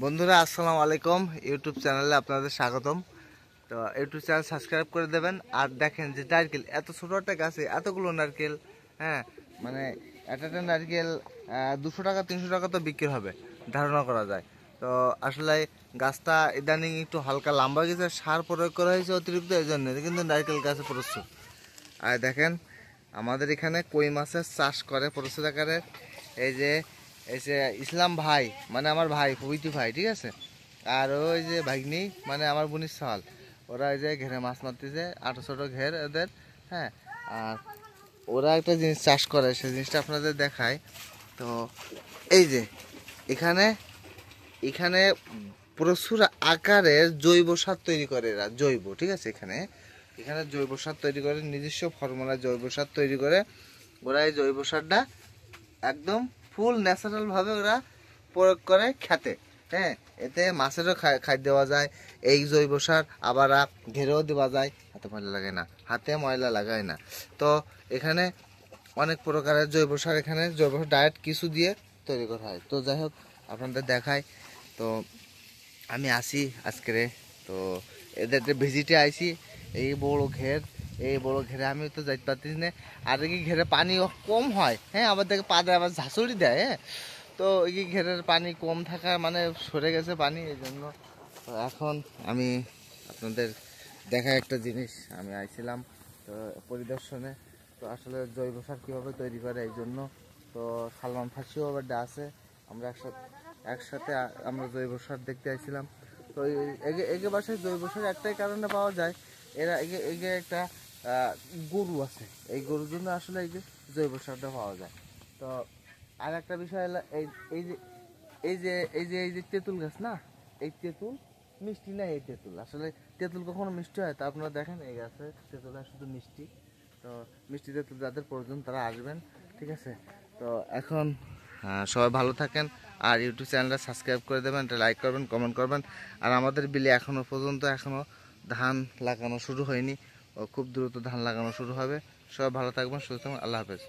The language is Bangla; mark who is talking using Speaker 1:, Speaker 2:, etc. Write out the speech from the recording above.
Speaker 1: বন্ধুরা আসসালামু আলাইকুম। ইউটিউব চ্যানেলে আপনাদের স্বাগতম। তো ইউটিউব চ্যানেল সাবস্ক্রাইব করে দেবেন। আর দেখেন যে নারকেল এত ছোট একটা গাছে এতগুলো নারকেল, হ্যাঁ মানে একটা নারকেল 200 টাকা 300 টাকা তো বিক্রি হবে ধারণা করা যায়। তো আসলে গাছটা ইদানিং একটু হালকা লম্বা গেছে, সার প্রয়োগ করা হয়েছে অতিরিক্ত, এই জন্য কিন্তু নারকেল গাছে প্রচুর। আর দেখেন আমাদের এখানে কই মাছের চাষ করে প্রচুর আকারে। এই যে এই যে ইসলাম ভাই মানে আমার ভাই পবিত্র ভাই, ঠিক আছে। আর ওই যে ভাগ্নি মানে আমার বোনের সাল, ওরা এই যে ঘেরে মাছ মারতেছে, আটো ছোটো ঘের ওদের, হ্যাঁ। আর ওরা একটা জিনিস চাষ করে, সেই জিনিসটা আপনাদের দেখায়। তো এই যে এখানে এখানে প্রচুর আকারে জৈব সার তৈরি করে এরা, জৈব, ঠিক আছে। এখানে এখানে জৈব সার তৈরি করে, নিজস্ব ফর্মুলা জৈব সার তৈরি করে ওরা। এই জৈব সারটা একদম ফুল ন্যাচারাল ভাবে ওরা প্রয়োগ করে খেতে, হ্যাঁ। এতে মাছেরও খাদ্য দেওয়া যায় এই জৈব সার, আবার ঘেরেও দেওয়া যায়, হাতে ময়লা লাগায় না, হাতে ময়লা লাগায় না। তো এখানে অনেক প্রকারের জৈব সার, এখানে জৈব ডায়েট কিছু দিয়ে তৈরি করা হয়। তো যাই হোক আপনাদের দেখায়। তো আমি আসি আজকে, তো এদের ভিজিটে আইসি। এই বড় ঘের, এই বড় ঘেরে আমি তো যাইতে পারতেছি না। আর কি ঘেরে পানি কম হয়, হ্যাঁ, আবার দেখে পা দেয়, আবার ঝাঁসুড়ি দেয়, হ্যাঁ। তো এই ঘেরের পানি কম থাকা মানে সরে গেছে পানি, এই জন্য। তো এখন আমি আপনাদের দেখা একটা জিনিস আমি আইছিলাম তো পরিদর্শনে। তো আসলে জৈব সার কীভাবে তৈরি করে এই জন্য। তো সালমান ফাঁসিও আবার আছে, আমরা একসাথে আমরা জৈব সার দেখতে আসছিলাম। তো এগে বাসায় জৈব সার একটাই কারণে পাওয়া যায়, এরা এগে একটা গরু আছে, এই গরুর জন্য আসলে এই যে জৈব সারটা পাওয়া যায়। তো আর একটা বিষয় হলো এই এই যে এই যে এই যে এই যে তেঁতুল গাছ না, এই তেঁতুল মিষ্টি না, এই তেঁতুল আসলে তেঁতুল কখনো মিষ্টি হয়? তা আপনারা দেখেন এই গাছে তেঁতুল শুধু মিষ্টি। তো মিষ্টি তেঁতুল যাদের প্রয়োজন তারা আসবেন, ঠিক আছে। তো এখন সবাই ভালো থাকেন। আর ইউটিউব চ্যানেলটা সাবস্ক্রাইব করে দেবেন, এটা লাইক করবেন, কমেন্ট করবেন। আর আমাদের বিলে এখনও পর্যন্ত ধান লাগানো শুরু হয়নি, ও খুব দ্রুত ধান লাগানো শুরু হবে। সবাই ভালো থাকবেন, সুস্থ থাকবেন, আল্লাহ হাফেজ।